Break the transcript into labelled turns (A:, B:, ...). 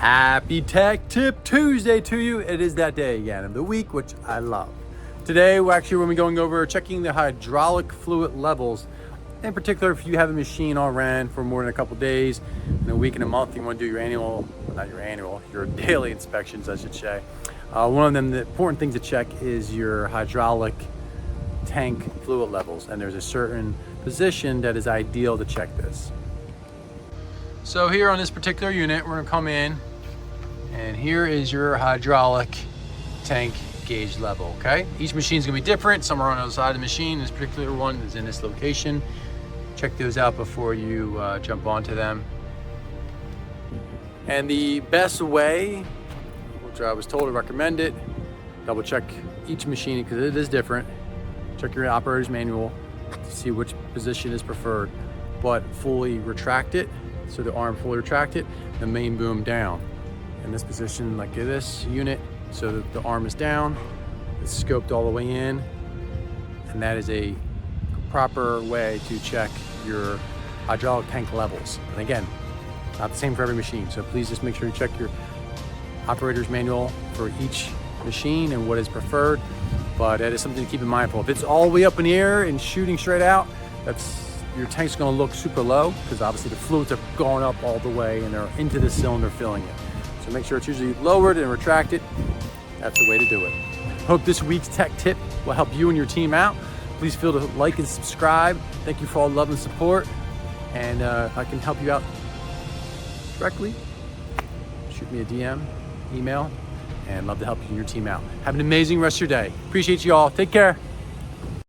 A: Happy Tech Tip Tuesday to you. It is that day again of the week, which I love. Today, we're actually going to be going over checking the hydraulic fluid levels. In particular, if you have a machine on rent for more than a couple days, in a week and a month, you want to do your annual, well, not your annual, your daily inspections, I should say. One of them, the important things to check is your hydraulic tank fluid levels. And there's a certain position that is ideal to check this. So here on this particular unit, we're gonna come in and here is your hydraulic tank gauge level, okay? Each machine's gonna be different. Some are on the other side of the machine. This particular one is in this location. Check those out before you jump onto them. And the best way, which I was told to recommend it, double check each machine because it is different. Check your operator's manual to see which position is preferred, but fully retract it. So the arm fully retracted, the main boom down. In this position, like this unit, so that the arm is down, it's scoped all the way in, and that is a proper way to check your hydraulic tank levels. And again, not the same for every machine, so please just make sure you check your operator's manual for each machine and what is preferred, but that is something to keep in mind. If it's all the way up in the air and shooting straight out, your tank's gonna look super low because obviously the fluids are going up all the way and they're into the cylinder filling it. So make sure it's usually lowered and retracted. That's the way to do it. Hope this week's tech tip will help you and your team out. Please feel to like and subscribe. Thank you for all the love and support. And if I can help you out directly, shoot me a DM, email, and love to help you and your team out. Have an amazing rest of your day. Appreciate you all. Take care.